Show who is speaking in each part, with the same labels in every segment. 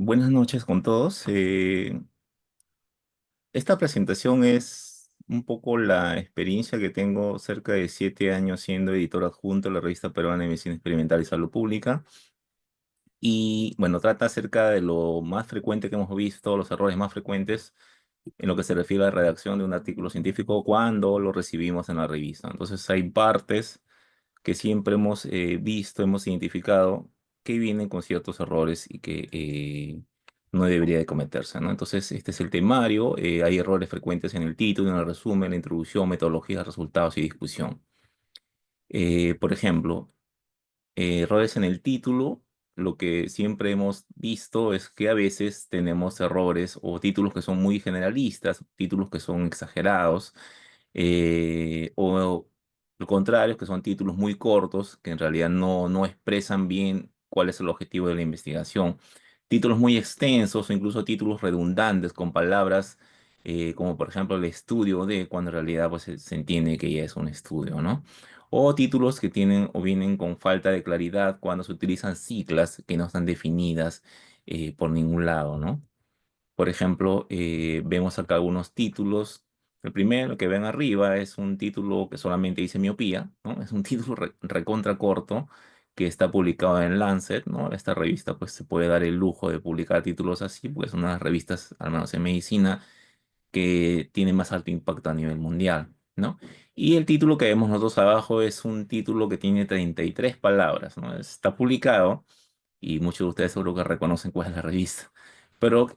Speaker 1: Buenas noches con todos. Esta presentación es un poco la experiencia que tengo cerca de 7 años siendo editor adjunto de la revista peruana de Medicina Experimental y Salud Pública. Y bueno, trata acerca de lo más frecuente que hemos visto, los errores más frecuentes en lo que se refiere a la redacción de un artículo científico cuando lo recibimos en la revista. Entonces hay partes que siempre hemos visto, hemos identificado que vienen con ciertos errores y que no debería de cometerse, ¿no? Entonces, este es el temario. Hay errores frecuentes en el título, en el resumen, la introducción, metodología, resultados y discusión. Por ejemplo, errores en el título. Lo que siempre hemos visto es que a veces tenemos errores o títulos que son muy generalistas, títulos que son exagerados, o lo contrario, que son títulos muy cortos que en realidad no expresan bien cuál es el objetivo de la investigación. Títulos muy extensos o incluso títulos redundantes con palabras como por ejemplo el estudio de, cuando en realidad pues se entiende que ya es un estudio, ¿no? O títulos que tienen o vienen con falta de claridad cuando se utilizan siglas que no están definidas por ningún lado, ¿no? Por ejemplo, vemos acá algunos títulos. El primero que ven arriba es un título que solamente dice miopía, ¿no? Es un título recontra corto que está publicado en Lancet, ¿no? Esta revista pues se puede dar el lujo de publicar títulos así, pues es una de las revistas, al menos en medicina, que tiene más alto impacto a nivel mundial, ¿no? Y el título que vemos nosotros abajo es un título que tiene 33 palabras, ¿no? Está publicado y muchos de ustedes seguro que reconocen cuál es la revista. Pero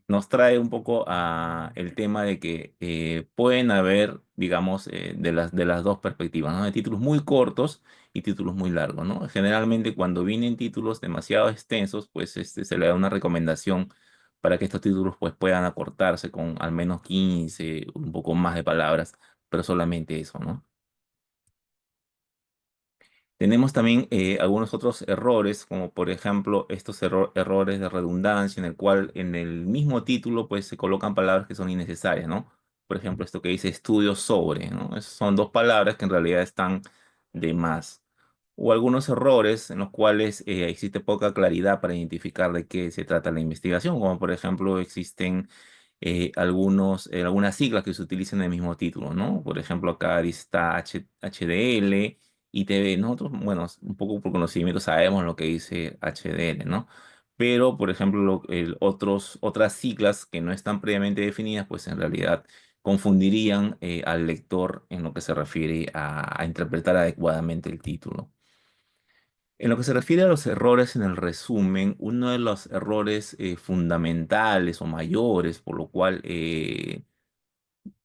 Speaker 1: nos trae un poco a el tema de que pueden haber, digamos, de las dos perspectivas, ¿no? De títulos muy cortos y títulos muy largos, ¿no? Generalmente cuando vienen títulos demasiado extensos, pues se le da una recomendación para que estos títulos pues puedan acortarse con al menos 15, un poco más de palabras, pero solamente eso, ¿no? Tenemos también algunos otros errores, como por ejemplo estos errores de redundancia, en el cual en el mismo título pues se colocan palabras que son innecesarias, ¿no? Por ejemplo, esto que dice estudio sobre, ¿no? Esas son dos palabras que en realidad están de más. O algunos errores en los cuales existe poca claridad para identificar de qué se trata la investigación, como por ejemplo existen algunas siglas que se utilizan en el mismo título, ¿no? Por ejemplo, acá dice está HDL. ITV, nosotros, bueno, un poco por conocimiento sabemos lo que dice HDL, ¿no? Pero, por ejemplo, otras siglas que no están previamente definidas, pues en realidad confundirían al lector en lo que se refiere a interpretar adecuadamente el título. En lo que se refiere a los errores en el resumen, uno de los errores fundamentales o mayores, por lo cual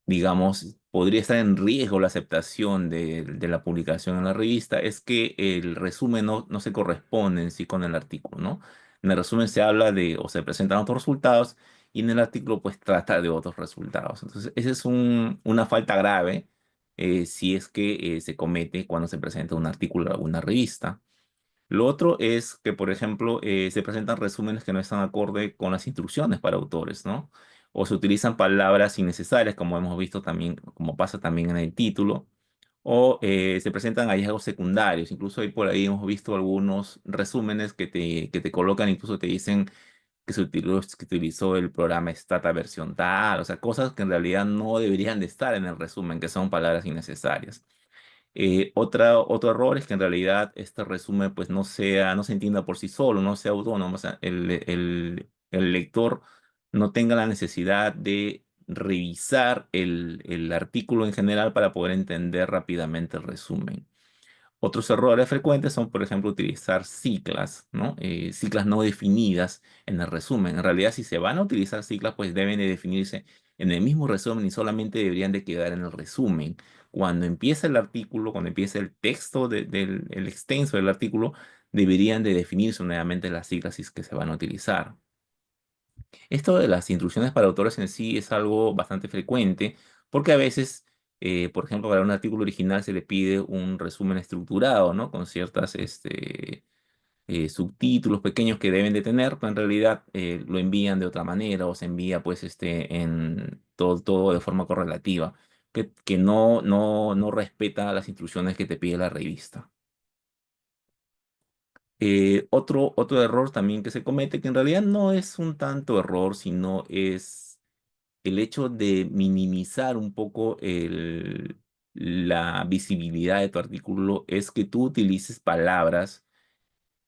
Speaker 1: digamos, podría estar en riesgo la aceptación de la publicación en la revista, es que el resumen no se corresponde en sí con el artículo, ¿no? En el resumen se habla de, o se presentan otros resultados, y en el artículo pues trata de otros resultados. Entonces, esa es una falta grave si es que se comete cuando se presenta un artículo en una revista. Lo otro es que, por ejemplo, se presentan resúmenes que no están acorde con las instrucciones para autores, ¿no? O se utilizan palabras innecesarias, como hemos visto también, como pasa también en el título, o se presentan hallazgos secundarios. Incluso ahí por ahí hemos visto algunos resúmenes que te colocan, incluso te dicen que utilizó el programa Stata versión tal, o sea, cosas que en realidad no deberían de estar en el resumen, que son palabras innecesarias. Otro error es que en realidad este resumen pues no se entienda por sí solo, no sea autónomo, o sea, el lector no tenga la necesidad de revisar el artículo en general para poder entender rápidamente el resumen. Otros errores frecuentes son, por ejemplo, utilizar siglas, ¿no? Siglas no definidas en el resumen. En realidad, si se van a utilizar siglas, pues deben de definirse en el mismo resumen y solamente deberían de quedar en el resumen. Cuando empieza el artículo, cuando empieza el texto el extenso del artículo, deberían de definirse nuevamente las siglas si es que se van a utilizar. Esto de las instrucciones para autores en sí es algo bastante frecuente porque a veces, por ejemplo, para un artículo original se le pide un resumen estructurado, ¿no? Con ciertas subtítulos pequeños que deben de tener, pero en realidad lo envían de otra manera o se envía pues en todo de forma correlativa, que no respeta las instrucciones que te pide la revista. Otro error también que se comete, que en realidad no es un tanto error, sino es el hecho de minimizar un poco la visibilidad de tu artículo, es que tú utilices palabras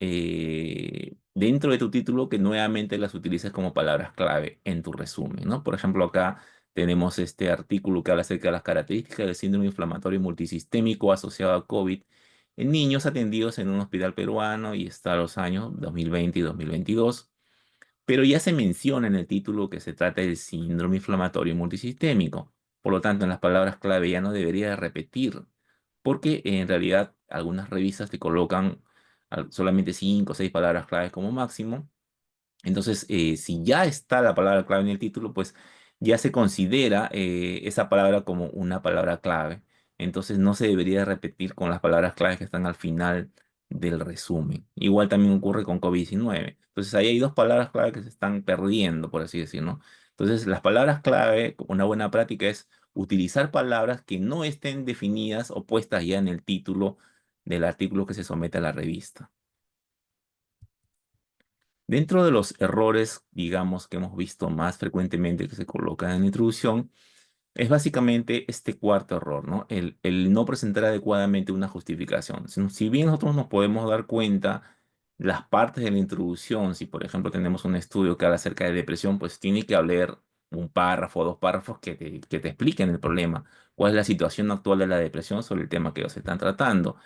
Speaker 1: dentro de tu título que nuevamente las utilices como palabras clave en tu resumen, ¿no? Por ejemplo, acá tenemos este artículo que habla acerca de las características del síndrome inflamatorio multisistémico asociado a COVID en niños atendidos en un hospital peruano y está a los años 2020 y 2022. Pero ya se menciona en el título que se trata del síndrome inflamatorio multisistémico. Por lo tanto, en las palabras clave ya no debería repetir, porque en realidad algunas revistas te colocan solamente 5 o 6 palabras clave como máximo. Entonces, si ya está la palabra clave en el título, pues ya se considera esa palabra como una palabra clave. Entonces, no se debería repetir con las palabras claves que están al final del resumen. Igual también ocurre con COVID-19. Entonces, ahí hay dos palabras clave que se están perdiendo, por así decirlo. Entonces, las palabras clave, una buena práctica es utilizar palabras que no estén definidas o puestas ya en el título del artículo que se somete a la revista. Dentro de los errores, digamos, que hemos visto más frecuentemente que se colocan en la introducción, es básicamente este cuarto error, ¿no? El no presentar adecuadamente una justificación. Si bien nosotros nos podemos dar cuenta las partes de la introducción, si por ejemplo tenemos un estudio que habla acerca de depresión, pues tiene que haber un párrafo o 2 párrafos que te expliquen el problema, cuál es la situación actual de la depresión sobre el tema que ellos están tratando.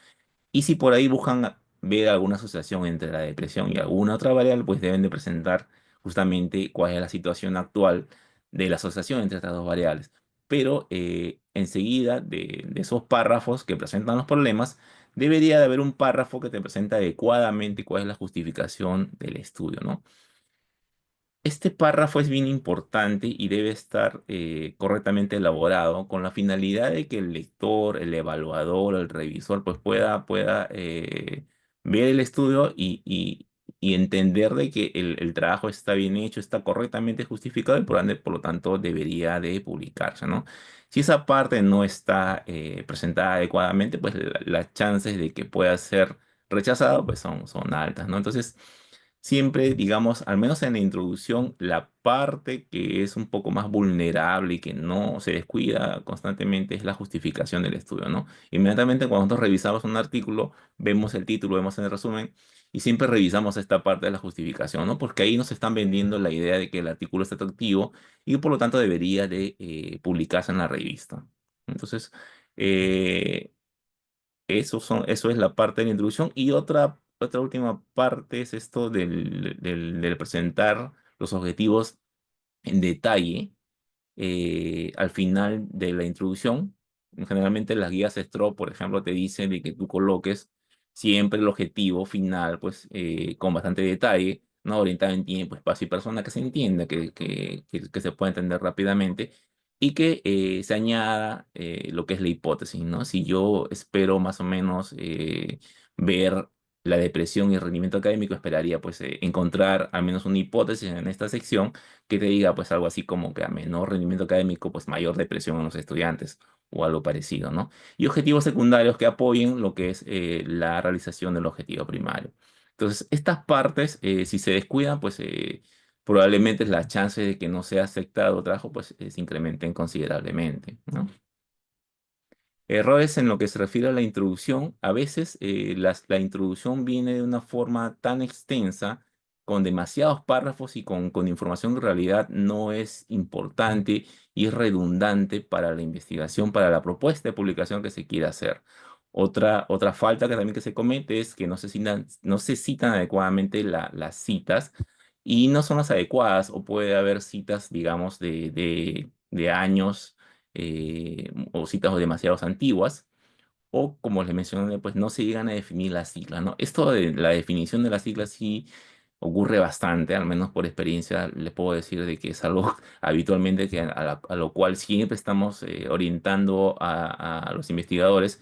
Speaker 1: Y si por ahí buscan ver alguna asociación entre la depresión y alguna otra variable, pues deben de presentar justamente cuál es la situación actual de la asociación entre estas dos variables. Pero enseguida de esos párrafos que presentan los problemas, debería de haber un párrafo que te presenta adecuadamente cuál es la justificación del estudio, ¿no? Este párrafo es bien importante y debe estar correctamente elaborado con la finalidad de que el lector, el evaluador, el revisor, pues pueda ver el estudio y entender de que el trabajo está bien hecho, está correctamente justificado y por lo tanto debería de publicarse, ¿no? Si esa parte no está presentada adecuadamente, pues las chances de que pueda ser rechazado pues son altas, ¿no? Entonces, siempre, digamos, al menos en la introducción, la parte que es un poco más vulnerable y que no se descuida constantemente es la justificación del estudio, ¿no? Inmediatamente cuando nosotros revisamos un artículo, vemos el título, vemos el resumen y siempre revisamos esta parte de la justificación, ¿no? Porque ahí nos están vendiendo la idea de que el artículo es atractivo y por lo tanto debería de publicarse en la revista. Entonces, eh, eso es la parte de la introducción. Y otra última parte es esto del presentar los objetivos en detalle al final de la introducción. Generalmente las guías STRO, por ejemplo, te dicen de que tú coloques siempre el objetivo final, pues, con bastante detalle, ¿no? Orientado en tiempo, espacio y persona, que se entienda, que se pueda entender rápidamente y que se añada lo que es la hipótesis, ¿no? Si yo espero más o menos ver la depresión y el rendimiento académico, esperaría, pues, encontrar al menos una hipótesis en esta sección que te diga pues algo así como que a menor rendimiento académico, pues mayor depresión en los estudiantes o algo parecido, ¿no? Y objetivos secundarios que apoyen lo que es la realización del objetivo primario. Entonces, estas partes, si se descuidan, pues probablemente las chances de que no sea aceptado trabajo, pues se incrementen considerablemente, ¿no? Errores en lo que se refiere a la introducción. A veces la introducción viene de una forma tan extensa, con demasiados párrafos y con información que en realidad no es importante y es redundante para la investigación, para la propuesta de publicación que se quiera hacer. Otra falta que también que se comete es que no se citan adecuadamente las citas y no son las adecuadas o puede haber citas, digamos, de años o citas demasiado antiguas, o como les mencioné, pues no se llegan a definir las siglas, ¿no? Esto de la definición de las siglas sí ocurre bastante, al menos por experiencia les puedo decir de que es algo habitualmente a lo cual siempre estamos orientando a los investigadores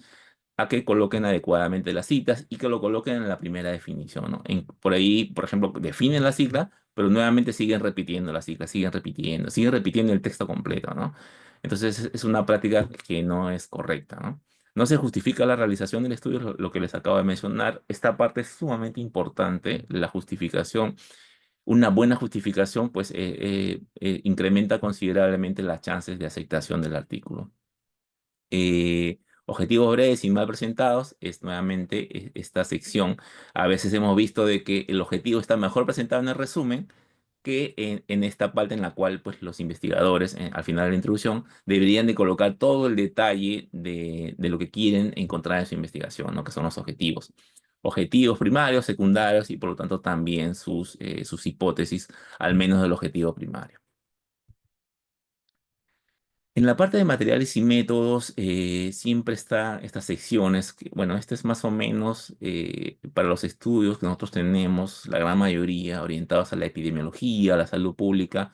Speaker 1: a que coloquen adecuadamente las citas y que lo coloquen en la primera definición, ¿no? Por ahí, por ejemplo, definen la sigla, pero nuevamente siguen repitiendo la sigla, siguen repitiendo el texto completo, ¿no? Entonces es una práctica que no es correcta, ¿no? No se justifica la realización del estudio, lo que les acabo de mencionar. Esta parte es sumamente importante, la justificación. Una buena justificación, pues, incrementa considerablemente las chances de aceptación del artículo. Objetivos breves y mal presentados es nuevamente esta sección. A veces hemos visto de que el objetivo está mejor presentado en el resumen que en esta parte en la cual pues, los investigadores, al final de la introducción, deberían de colocar todo el detalle de lo que quieren encontrar en su investigación, ¿no? Que son los objetivos. Objetivos primarios, secundarios y por lo tanto también sus hipótesis, al menos del objetivo primario. En la parte de materiales y métodos siempre está estas secciones, bueno, este es más o menos para los estudios que nosotros tenemos, la gran mayoría orientados a la epidemiología, a la salud pública,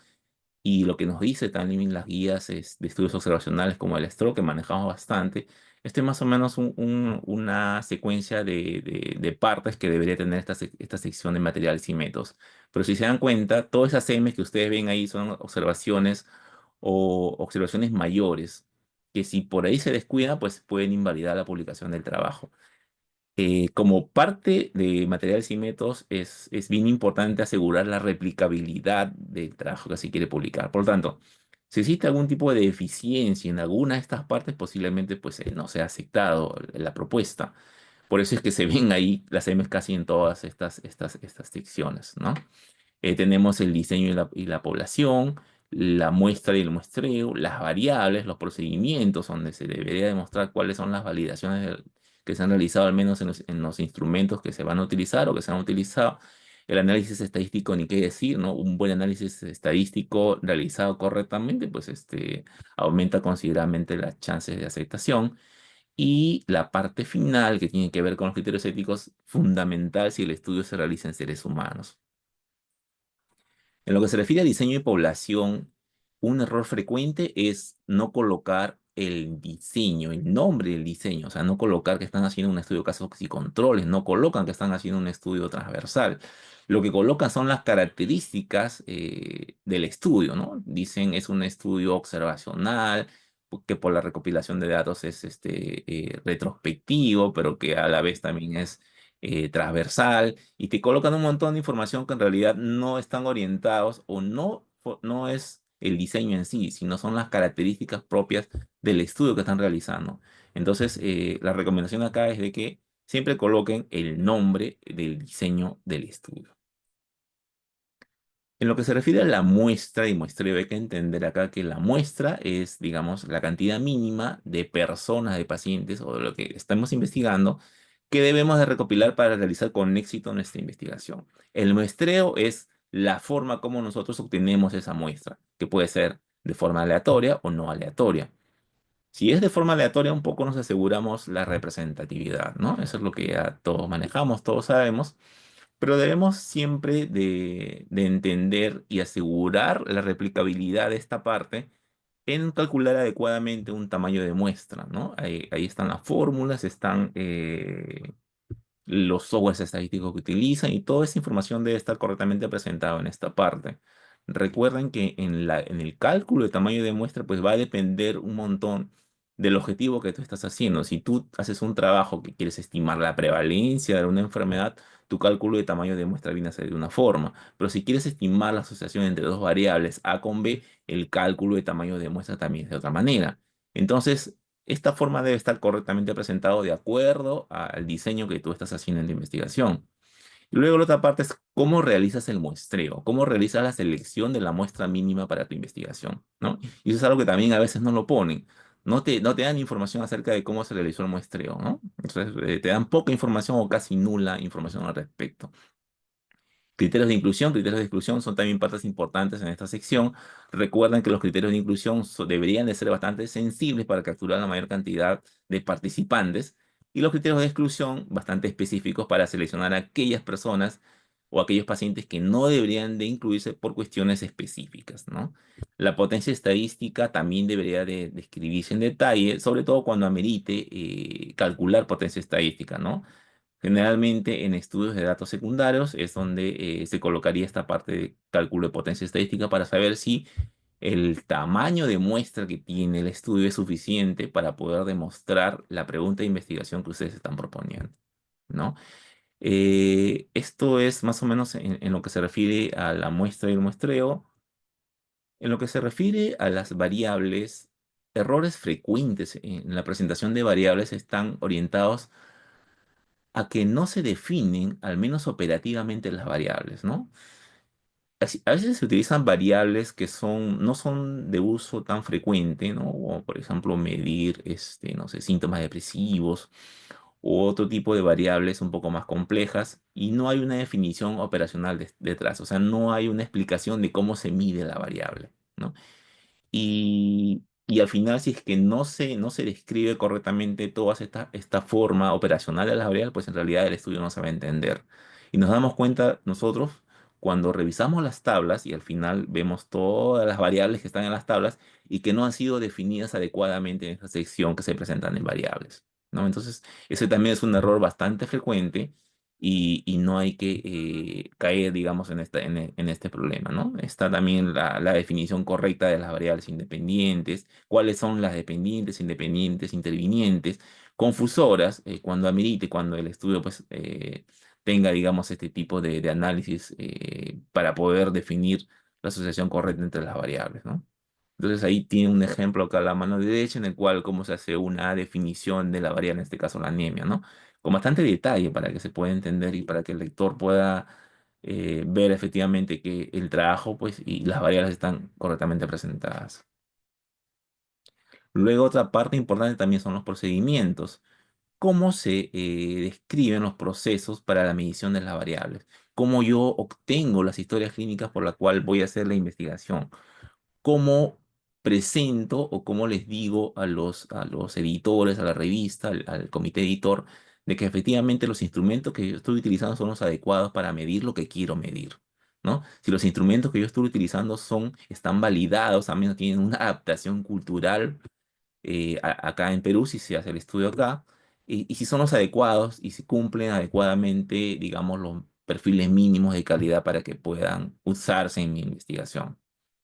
Speaker 1: y lo que nos dice también las guías de estudios observacionales como el STRO, que manejamos bastante. Este es más o menos una secuencia de partes que debería tener esta sección de materiales y métodos. Pero si se dan cuenta, todas esas M que ustedes ven ahí son observaciones o observaciones mayores, que si por ahí se descuida, pues pueden invalidar la publicación del trabajo. Como parte de materiales y métodos, es bien importante asegurar la replicabilidad del trabajo que se quiere publicar. Por lo tanto, si existe algún tipo de deficiencia en alguna de estas partes, posiblemente pues, no sea aceptado la propuesta. Por eso es que se ven ahí las M casi en todas estas secciones, ¿no? Tenemos el diseño y la población, la muestra y el muestreo, las variables, los procedimientos, donde se debería demostrar cuáles son las validaciones que se han realizado, al menos en los instrumentos que se van a utilizar o que se han utilizado. El análisis estadístico, ni qué decir, ¿no? Un buen análisis estadístico realizado correctamente, pues aumenta considerablemente las chances de aceptación. Y la parte final, que tiene que ver con los criterios éticos, fundamental si el estudio se realiza en seres humanos. En lo que se refiere a diseño y población, un error frecuente es no colocar el diseño, el nombre del diseño, o sea, no colocar que están haciendo un estudio de casos y controles, no colocan que están haciendo un estudio transversal. Lo que colocan son las características del estudio, ¿no? Dicen es un estudio observacional, que por la recopilación de datos es retrospectivo, pero que a la vez también es transversal y te colocan un montón de información que en realidad no están orientados o no es el diseño en sí, sino son las características propias del estudio que están realizando. Entonces, la recomendación acá es de que siempre coloquen el nombre del diseño del estudio. En lo que se refiere a la muestra y muestreo, hay que entender acá que la muestra es, digamos, la cantidad mínima de personas, de pacientes o de lo que estamos investigando que debemos de recopilar para realizar con éxito nuestra investigación. El muestreo es la forma como nosotros obtenemos esa muestra, que puede ser de forma aleatoria o no aleatoria. Si es de forma aleatoria, un poco nos aseguramos la representatividad, ¿no? Eso es lo que ya todos manejamos, todos sabemos. Pero debemos siempre de entender y asegurar la replicabilidad de esta parte en calcular adecuadamente un tamaño de muestra, ¿no? Ahí están las fórmulas, están los softwares estadísticos que utilizan y toda esa información debe estar correctamente presentada en esta parte. Recuerden que en el cálculo de tamaño de muestra pues va a depender un montón del objetivo que tú estás haciendo. Si tú haces un trabajo que quieres estimar la prevalencia de una enfermedad, tu cálculo de tamaño de muestra viene a ser de una forma. Pero si quieres estimar la asociación entre dos variables A con B, el cálculo de tamaño de muestra también es de otra manera. Entonces, esta forma debe estar correctamente presentado de acuerdo al diseño que tú estás haciendo en tu investigación. Y luego la otra parte es cómo realizas el muestreo, cómo realizas la selección de la muestra mínima para tu investigación, ¿no? Y eso es algo que también a veces no lo ponen. No te dan información acerca de cómo se realizó el muestreo, ¿no? Entonces, te dan poca información o casi nula información al respecto. Criterios de exclusión son también partes importantes en esta sección. Recuerden que los criterios de inclusión deberían de ser bastante sensibles para capturar la mayor cantidad de participantes y los criterios de exclusión bastante específicos para seleccionar a aquellas personas o aquellos pacientes que no deberían de incluirse por cuestiones específicas, ¿no? La potencia estadística también debería de describirse en detalle, sobre todo cuando amerite calcular potencia estadística, ¿no? Generalmente en estudios de datos secundarios es donde se colocaría esta parte de cálculo de potencia estadística para saber si el tamaño de muestra que tiene el estudio es suficiente para poder demostrar la pregunta de investigación que ustedes están proponiendo, ¿no? Esto es más o menos en lo que se refiere a la muestra y el muestreo. En lo que se refiere a las variables, errores frecuentes en la presentación de variables están orientados a que no se definen, al menos operativamente, las variables, ¿no? A veces se utilizan variables que no son de uso tan frecuente, ¿no? Como por ejemplo medir, no sé, síntomas depresivos u otro tipo de variables un poco más complejas y no hay una definición operacional detrás, o sea, no hay una explicación de cómo se mide la variable, ¿no? Y al final, si es que no se describe correctamente toda esta forma operacional de las variables, pues en realidad el estudio no se va a entender. Y nos damos cuenta nosotros cuando revisamos las tablas y al final vemos todas las variables que están en las tablas y que no han sido definidas adecuadamente en esa sección que se presentan en variables, ¿no? Entonces, ese también es un error bastante frecuente y no hay que caer, digamos, en este problema, ¿no? Está también la definición correcta de las variables independientes, cuáles son las dependientes, independientes, intervinientes, confusoras, cuando amerite, cuando el estudio, pues, tenga, digamos, este tipo de análisis para poder definir la asociación correcta entre las variables, ¿no? Entonces ahí tiene un ejemplo acá a la mano derecha en el cual cómo se hace una definición de la variable, en este caso la anemia, ¿no? Con bastante detalle para que se pueda entender y para que el lector pueda ver efectivamente que el trabajo, pues, y las variables están correctamente presentadas. Luego otra parte importante también son los procedimientos. ¿Cómo se describen los procesos para la medición de las variables? ¿Cómo yo obtengo las historias clínicas por las cuales voy a hacer la investigación? ¿Cómo presento o cómo les digo a los editores, a la revista, al comité editor, de que efectivamente los instrumentos que yo estoy utilizando son los adecuados para medir lo que quiero medir? ¿No? Si los instrumentos que yo estoy utilizando están validados, también tienen una adaptación cultural acá en Perú, si se hace el estudio acá, y si son los adecuados y si cumplen adecuadamente, digamos, los perfiles mínimos de calidad para que puedan usarse en mi investigación,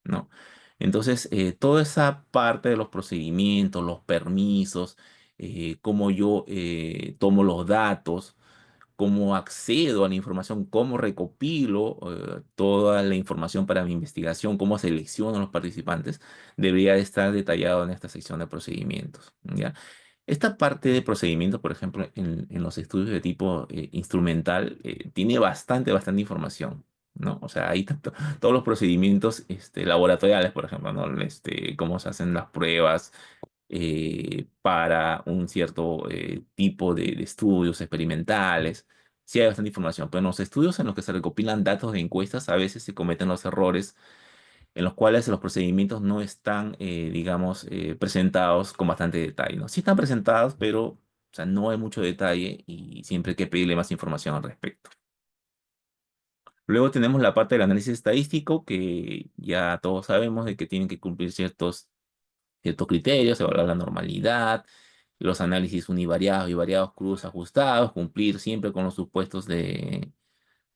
Speaker 1: ¿no? Entonces, toda esa parte de los procedimientos, los permisos, cómo yo tomo los datos, cómo accedo a la información, cómo recopilo toda la información para mi investigación, cómo selecciono a los participantes, debería de estar detallado en esta sección de procedimientos, ¿ya? Esta parte de procedimientos, por ejemplo, en los estudios de tipo instrumental, tiene bastante información, ¿no? O sea, hay todos los procedimientos laboratoriales, por ejemplo, ¿no? Cómo se hacen las pruebas, para un cierto tipo de estudios experimentales. Sí hay bastante información, pero en los estudios en los que se recopilan datos de encuestas a veces se cometen los errores en los cuales los procedimientos no están, digamos, presentados con bastante detalle, ¿no? Sí están presentados, pero o sea, no hay mucho detalle y siempre hay que pedirle más información al respecto. Luego tenemos la parte del análisis estadístico, que ya todos sabemos de que tienen que cumplir ciertos criterios, evaluar la normalidad, los análisis univariados y variados cruz ajustados, cumplir siempre con los supuestos de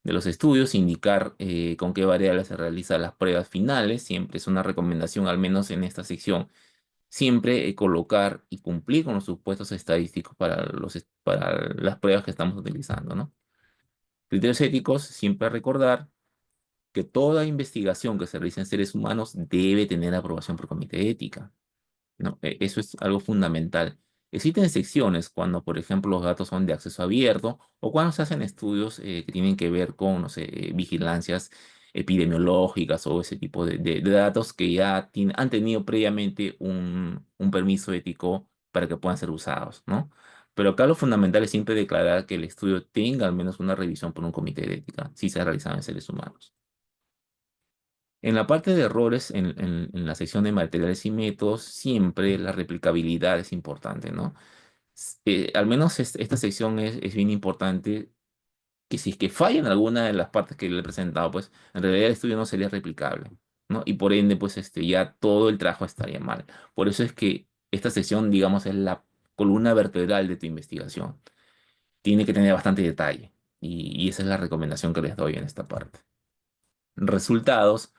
Speaker 1: los estudios, indicar con qué variables se realizan las pruebas finales, siempre es una recomendación, al menos en esta sección, siempre colocar y cumplir con los supuestos estadísticos para las pruebas que estamos utilizando, ¿no? Criterios éticos, siempre recordar que toda investigación que se realice en seres humanos debe tener aprobación por comité de ética. ¿No? Eso es algo fundamental. Existen excepciones cuando, por ejemplo, los datos son de acceso abierto o cuando se hacen estudios que tienen que ver con, no sé, vigilancias epidemiológicas o ese tipo de datos que ya han tenido previamente un permiso ético para que puedan ser usados, ¿no? Pero acá lo fundamental es siempre declarar que el estudio tenga al menos una revisión por un comité de ética, si se ha realizado en seres humanos. En la parte de errores, en la sección de materiales y métodos, siempre la replicabilidad es importante, ¿no? Al menos esta sección es bien importante, que si es que falla en alguna de las partes que le he presentado, pues en realidad el estudio no sería replicable, ¿no? Y por ende, pues ya todo el trabajo estaría mal. Por eso es que esta sección, digamos, es la columna vertebral de tu investigación. Tiene que tener bastante detalle y esa es la recomendación que les doy en esta parte. Resultados.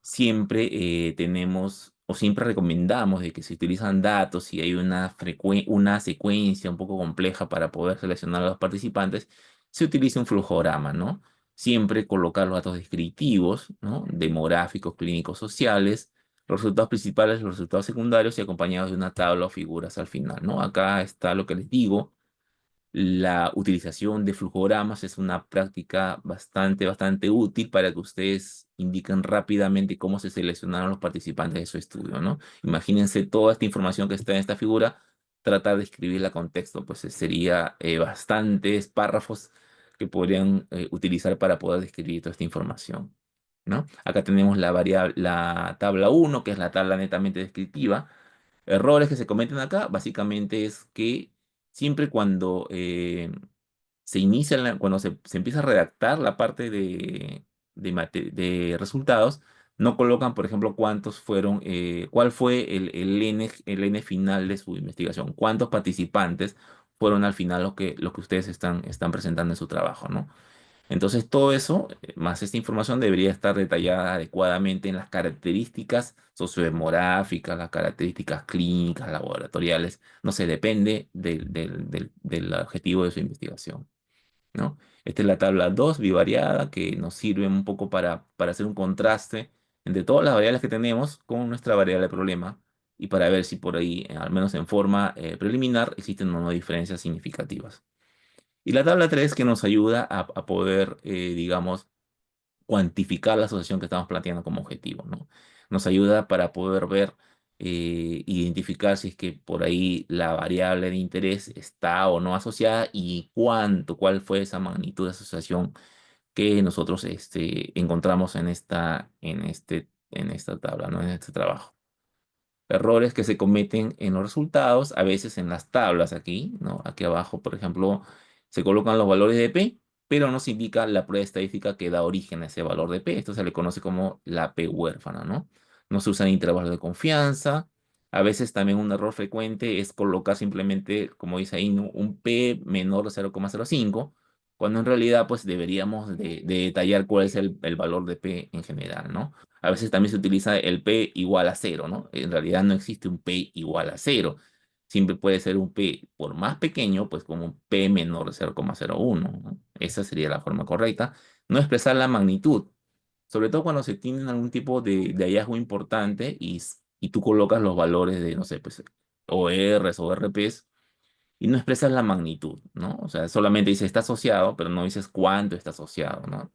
Speaker 1: siempre tenemos o siempre recomendamos de que si utilizan datos y hay una secuencia un poco compleja para poder seleccionar a los participantes, se utiliza un flujograma, ¿no? Siempre colocar los datos descriptivos, ¿no? Demográficos, clínicos, sociales, los resultados principales, los resultados secundarios y acompañados de una tabla o figuras al final, ¿no? Acá está lo que les digo. La utilización de flujogramas es una práctica bastante útil para que ustedes indiquen rápidamente cómo se seleccionaron los participantes de su estudio, ¿no? Imagínense toda esta información que está en esta figura, tratar de escribirla con texto, pues sería bastantes párrafos que podrían utilizar para poder describir toda esta información, ¿no? Acá tenemos la tabla uno, que es la tabla netamente descriptiva. Errores que se cometen acá, básicamente es que siempre cuando se inicia, cuando se empieza a redactar la parte de resultados, no colocan, por ejemplo, cuántos fueron, cuál fue el N final de su investigación, cuántos participantes fueron al final lo que ustedes están presentando en su trabajo, ¿no? Entonces, todo eso, más esta información, debería estar detallada adecuadamente en las características sociodemográficas, las características clínicas, laboratoriales. No sé, depende del objetivo de su investigación, ¿no? Esta es la tabla 2 bivariada, que nos sirve un poco para hacer un contraste entre todas las variables que tenemos con nuestra variable de problema y para ver si por ahí, al menos en forma preliminar, existen o no diferencias significativas. Y la tabla 3 que nos ayuda a poder, digamos, cuantificar la asociación que estamos planteando como objetivo, ¿no? Nos ayuda para poder ver, identificar si es que por ahí la variable de interés está o no asociada y cuál fue esa magnitud de asociación que nosotros encontramos en esta tabla, ¿no? En este trabajo. Errores que se cometen en los resultados, a veces en las tablas aquí, ¿no? Aquí abajo, por ejemplo, se colocan los valores de P, pero no se indica la prueba estadística que da origen a ese valor de P. Esto se le conoce como la P huérfana, ¿no? No se usan intervalos de confianza. A veces también un error frecuente es colocar simplemente, como dice ahí, ¿no? Un P menor de 0,05, cuando en realidad pues deberíamos de detallar cuál es el valor de P en general, ¿no? A veces también se utiliza el P igual a cero, ¿no? En realidad no existe un P igual a cero. Siempre puede ser un P por más pequeño, pues como un P menor de 0,01, ¿no? Esa sería la forma correcta. No expresar la magnitud, sobre todo cuando se tiene algún tipo de hallazgo importante y tú colocas los valores de, no sé, pues ORs o RPs y no expresas la magnitud, ¿no? O sea, solamente dices está asociado, pero no dices cuánto está asociado, ¿no?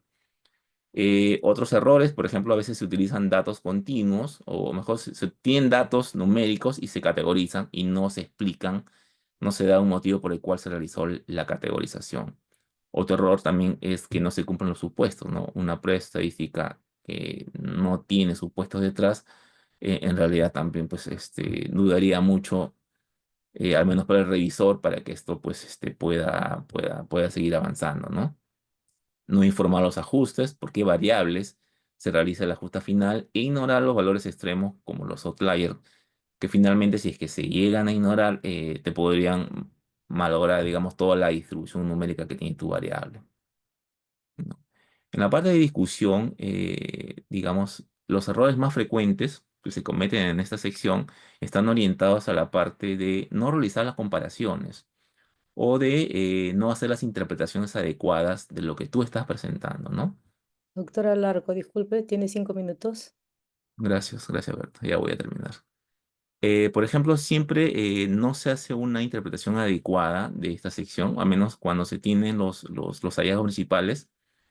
Speaker 1: Otros errores, por ejemplo, a veces se utilizan datos continuos o mejor se tienen datos numéricos y se categorizan y no se explican, no se da un motivo por el cual se realizó la categorización. Otro error también es que no se cumplen los supuestos, ¿no? Una prueba estadística que no tiene supuestos detrás, en realidad también pues dudaría mucho, al menos para el revisor, para que esto pues pueda seguir avanzando, ¿no? No informar los ajustes, por qué variables se realiza el ajuste final e ignorar los valores extremos como los outliers, que finalmente si es que se llegan a ignorar, te podrían malograr, digamos, toda la distribución numérica que tiene tu variable, ¿no? En la parte de discusión, digamos, los errores más frecuentes que se cometen en esta sección están orientados a la parte de no realizar las comparaciones o de no hacer las interpretaciones adecuadas de lo que tú estás presentando, ¿no?
Speaker 2: Doctora Larco, disculpe, tiene 5 minutos.
Speaker 1: Gracias, Berta. Ya voy a terminar. Por ejemplo, siempre no se hace una interpretación adecuada de esta sección, a menos cuando se tienen los hallazgos principales.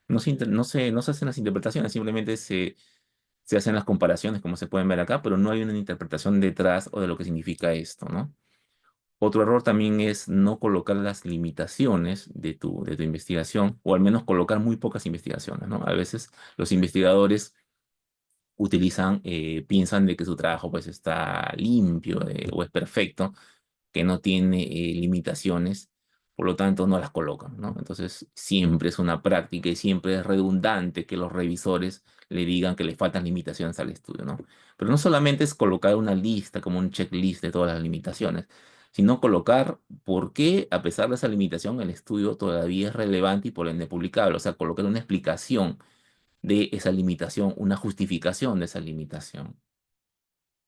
Speaker 1: No se hacen las interpretaciones, simplemente se hacen las comparaciones, como se pueden ver acá, pero no hay una interpretación detrás o de lo que significa esto, ¿no? Otro error también es no colocar las limitaciones de tu investigación, o al menos colocar muy pocas investigaciones, ¿no? A veces los investigadores piensan de que su trabajo pues está limpio o es perfecto, que no tiene limitaciones, por lo tanto no las colocan, ¿no? Entonces siempre es una práctica y siempre es redundante que los revisores le digan que le faltan limitaciones al estudio, ¿no? Pero no solamente es colocar una lista como un checklist de todas las limitaciones, sino colocar por qué, a pesar de esa limitación, el estudio todavía es relevante y por ende publicable, o sea, colocar una explicación de esa limitación, una justificación de esa limitación,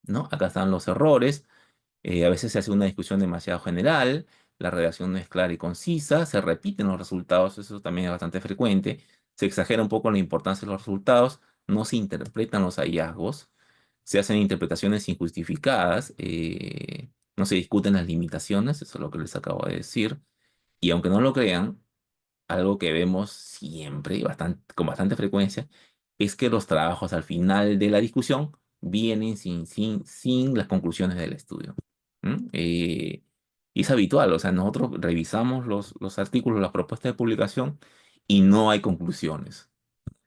Speaker 1: ¿no? Acá están los errores. A veces se hace una discusión demasiado general, la redacción no es clara y concisa, se repiten los resultados, eso también es bastante frecuente, se exagera un poco la importancia de los resultados, no se interpretan los hallazgos, se hacen interpretaciones injustificadas, no se discuten las limitaciones, eso es lo que les acabo de decir, y aunque no lo crean, algo que vemos siempre y con bastante frecuencia es que los trabajos al final de la discusión vienen sin las conclusiones del estudio. ¿M? Y es habitual, o sea, nosotros revisamos los artículos, las propuestas de publicación y no hay conclusiones.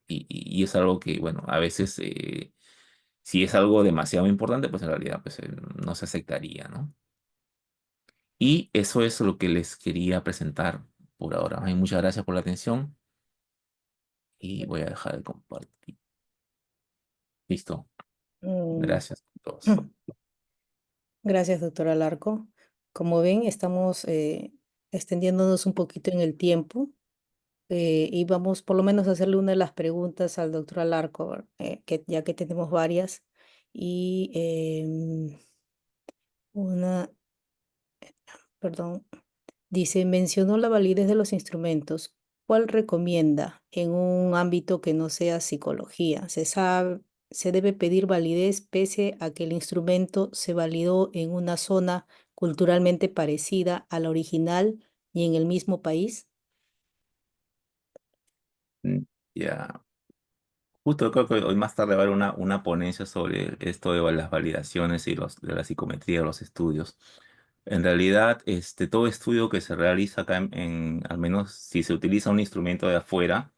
Speaker 1: Y es algo que, bueno, a veces, si es algo demasiado importante, pues en realidad pues, no se aceptaría, ¿no? Y eso es lo que les quería presentar por ahora. Ay, muchas gracias por la atención. Y voy a dejar de compartir. Listo.
Speaker 2: Mm,
Speaker 1: Gracias a todos.
Speaker 2: Gracias, doctora Larco. Como ven, estamos extendiéndonos un poquito en el tiempo y vamos por lo menos a hacerle una de las preguntas al doctor Alarco, que, ya que tenemos varias. Y una, perdón, dice, mencionó la validez de los instrumentos. ¿Cuál recomienda en un ámbito que no sea psicología? Se debe pedir validez pese a que el instrumento se validó en una zona culturalmente parecida a la original y en el mismo país.
Speaker 1: Mm, Ya. Justo creo que hoy más tarde va a haber una ponencia sobre esto de las validaciones y de la psicometría de los estudios. En realidad, todo estudio que se realiza acá al menos si se utiliza un instrumento de afuera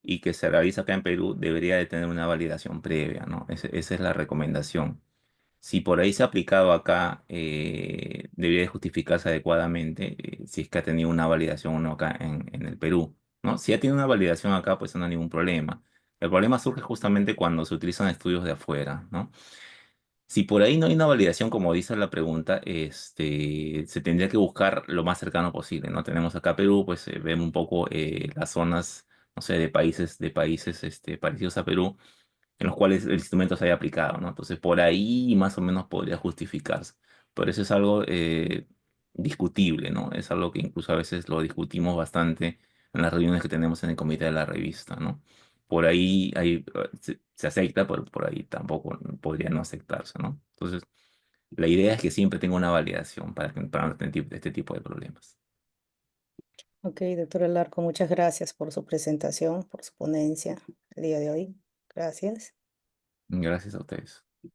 Speaker 1: y que se realiza acá en Perú, debería de tener una validación previa, ¿no? Esa es la recomendación. Si por ahí se ha aplicado acá, debería de justificarse adecuadamente si es que ha tenido una validación o no acá en el Perú, ¿no? Si ha tenido una validación acá, pues no hay ningún problema. El problema surge justamente cuando se utilizan estudios de afuera, ¿no? Si por ahí no hay una validación, como dice la pregunta, se tendría que buscar lo más cercano posible, ¿no? Tenemos acá Perú, pues vemos un poco las zonas, no sé, de países parecidos a Perú en los cuales el instrumento se haya aplicado, ¿no? Entonces, por ahí más o menos podría justificarse. Pero eso es algo discutible, ¿no? Es algo que incluso a veces lo discutimos bastante en las reuniones que tenemos en el comité de la revista, ¿no? Por ahí se acepta, pero por ahí tampoco podría no aceptarse, ¿no? Entonces, la idea es que siempre tenga una validación para no tener este tipo de problemas.
Speaker 2: Ok, doctora Larco, muchas gracias por su presentación, por su ponencia el día de hoy. Gracias.
Speaker 1: Gracias a ustedes.